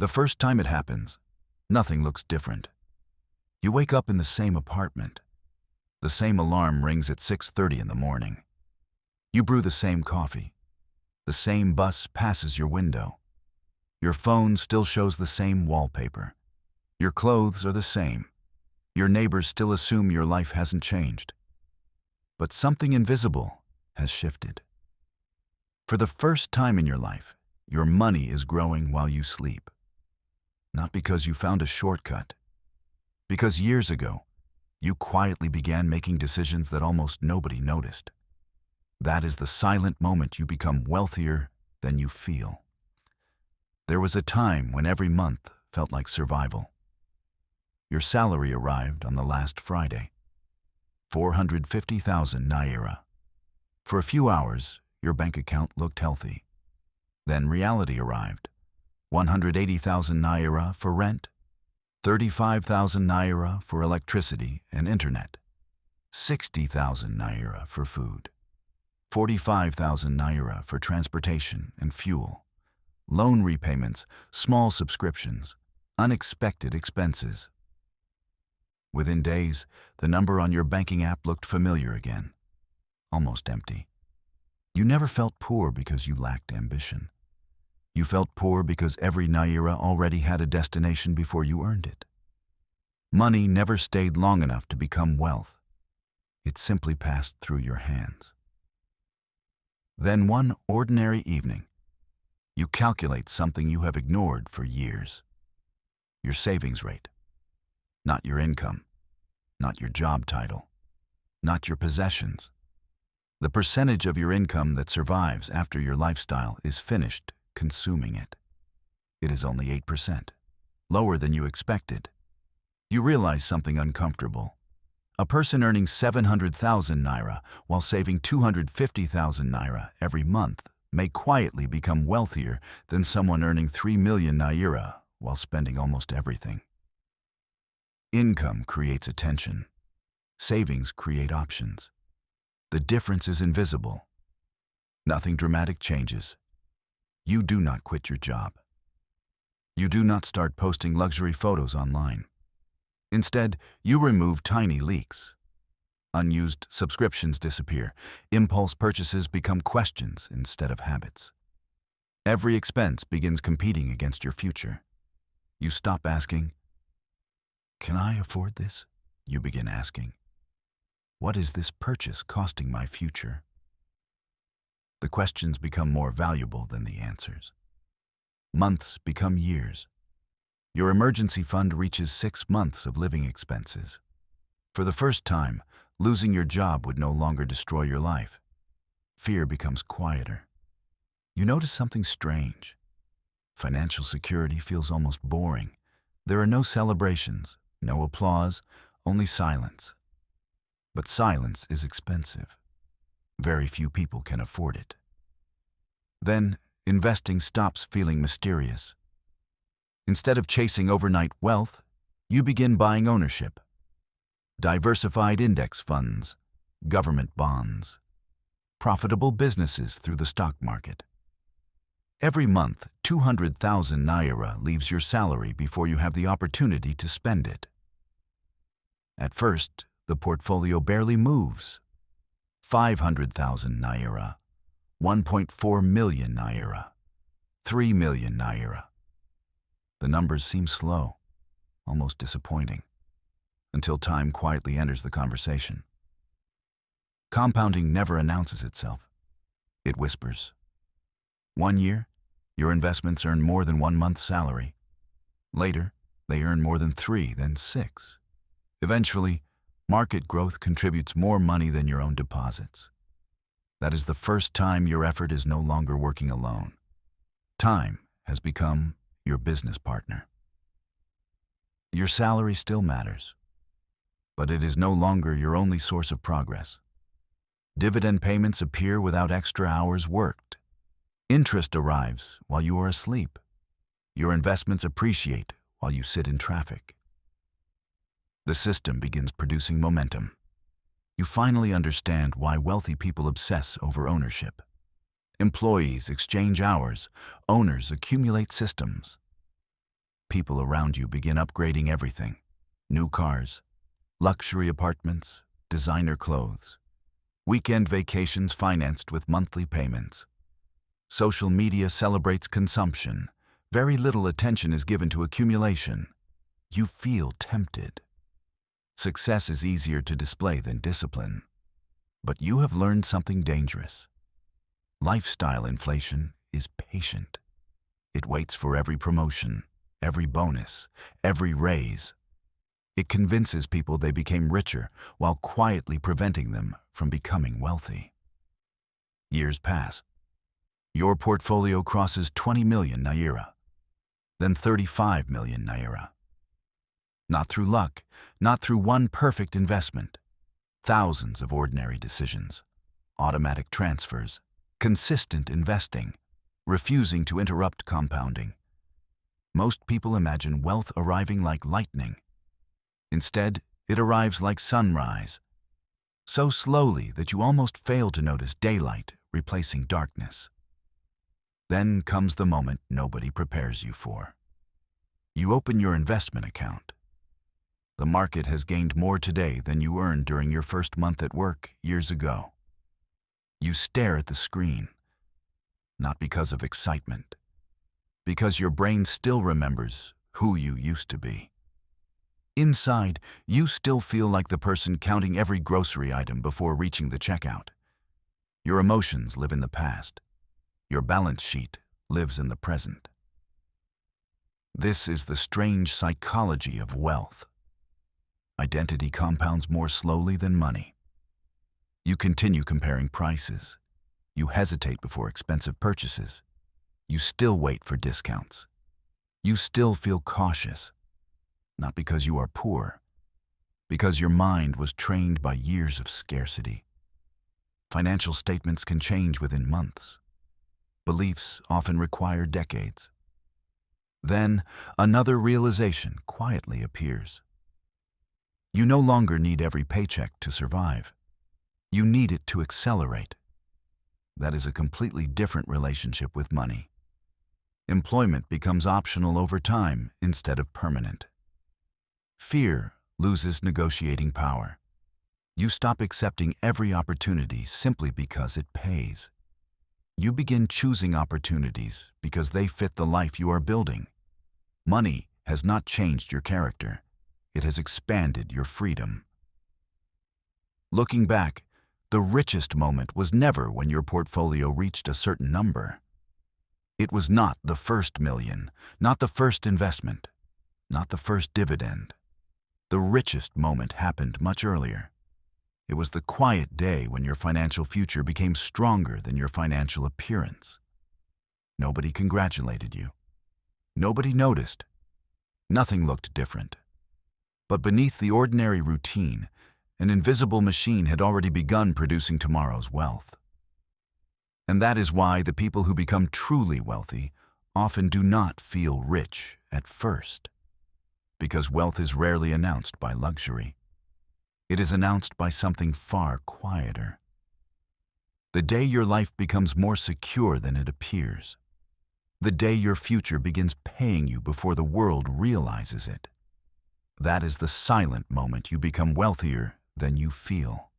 The first time it happens, nothing looks different. You wake up in the same apartment. The same alarm rings at 6:30 in the morning. You brew the same coffee. The same bus passes your window. Your phone still shows the same wallpaper. Your clothes are the same. Your neighbors still assume your life hasn't changed. But something invisible has shifted. For the first time in your life, your money is growing while you sleep. Not because you found a shortcut. Because years ago, you quietly began making decisions that almost nobody noticed. That is the silent moment you become wealthier than you feel. There was a time when every month felt like survival. Your salary arrived on the last Friday. 450,000 naira. For a few hours, your bank account looked healthy. Then reality arrived. 180,000 naira for rent, 35,000 naira for electricity and internet, 60,000 naira for food, 45,000 naira for transportation and fuel, loan repayments, small subscriptions, unexpected expenses. Within days, the number on your banking app looked familiar again, almost empty. You never felt poor because you lacked ambition. You felt poor because every naira already had a destination before you earned it. Money never stayed long enough to become wealth. It simply passed through your hands. Then one ordinary evening, you calculate something you have ignored for years. Your savings rate. Not your income. Not your job title. Not your possessions. The percentage of your income that survives after your lifestyle is finished consuming it. It is only 8%, lower than you expected. You realize something uncomfortable. A person earning 700,000 naira while saving 250,000 naira every month may quietly become wealthier than someone earning 3 million naira while spending almost everything. Income creates attention. Savings create options. The difference is invisible. Nothing dramatic changes. You do not quit your job. You do not start posting luxury photos online. Instead, you remove tiny leaks. Unused subscriptions disappear. Impulse purchases become questions instead of habits. Every expense begins competing against your future. You stop asking, "Can I afford this?" You begin asking, "What is this purchase costing my future?" The questions become more valuable than the answers. Months become years. Your emergency fund reaches 6 months of living expenses. For the first time, losing your job would no longer destroy your life. Fear becomes quieter. You notice something strange. Financial security feels almost boring. There are no celebrations, no applause, only silence. But silence is expensive. Very few people can afford it. Then, investing stops feeling mysterious. Instead of chasing overnight wealth, you begin buying ownership. Diversified index funds, government bonds, profitable businesses through the stock market. Every month, 200,000 naira leaves your salary before you have the opportunity to spend it. At first, the portfolio barely moves. 500,000 naira, 1.4 million naira, 3 million naira. The numbers seem slow, almost disappointing, until time quietly enters the conversation. Compounding never announces itself. It whispers. 1 year, your investments earn more than 1 month's salary. Later, they earn more than 3, then 6. Eventually, market growth contributes more money than your own deposits. That is the first time your effort is no longer working alone. Time has become your business partner. Your salary still matters, but it is no longer your only source of progress. Dividend payments appear without extra hours worked. Interest arrives while you are asleep. Your investments appreciate while you sit in traffic. The system begins producing momentum. You finally understand why wealthy people obsess over ownership. Employees exchange hours, owners accumulate systems. people around you begin upgrading everything. New cars, luxury apartments, designer clothes, weekend vacations financed with monthly payments. Social media celebrates consumption. Very little attention is given to accumulation. You feel tempted. Success is easier to display than discipline. But you have learned something dangerous. Lifestyle inflation is patient. It waits for every promotion, every bonus, every raise. It convinces people they became richer while quietly preventing them from becoming wealthy. Years pass. Your portfolio crosses 20 million naira, then 35 million naira. Not through luck, not through one perfect investment. Thousands of ordinary decisions, automatic transfers, consistent investing, refusing to interrupt compounding. Most people imagine wealth arriving like lightning. Instead, it arrives like sunrise, so slowly that you almost fail to notice daylight replacing darkness. Then comes the moment nobody prepares you for. You open your investment account. The market has gained more today than you earned during your first month at work years ago. You stare at the screen, not because of excitement, because your brain still remembers who you used to be. Inside, you still feel like the person counting every grocery item before reaching the checkout. Your emotions live in the past. Your balance sheet lives in the present. This is the strange psychology of wealth. Identity compounds more slowly than money. You continue comparing prices. You hesitate before expensive purchases. You still wait for discounts. You still feel cautious, not because you are poor, because your mind was trained by years of scarcity. Financial statements can change within months. Beliefs often require decades. Then, another realization quietly appears. You no longer need every paycheck to survive. You need it to accelerate. That is a completely different relationship with money. Employment becomes optional over time instead of permanent. Fear loses negotiating power. You stop accepting every opportunity simply because it pays. You begin choosing opportunities because they fit the life you are building. Money has not changed your character. It has expanded your freedom. Looking back, the richest moment was never when your portfolio reached a certain number. It was not the first million, not the first investment, not the first dividend. The richest moment happened much earlier. It was the quiet day when your financial future became stronger than your financial appearance. Nobody congratulated you. Nobody noticed. Nothing looked different. But beneath the ordinary routine, an invisible machine had already begun producing tomorrow's wealth. And that is why the people who become truly wealthy often do not feel rich at first. Because wealth is rarely announced by luxury. It is announced by something far quieter. The day your life becomes more secure than it appears. The day your future begins paying you before the world realizes it. That is the silent moment you become wealthier than you feel.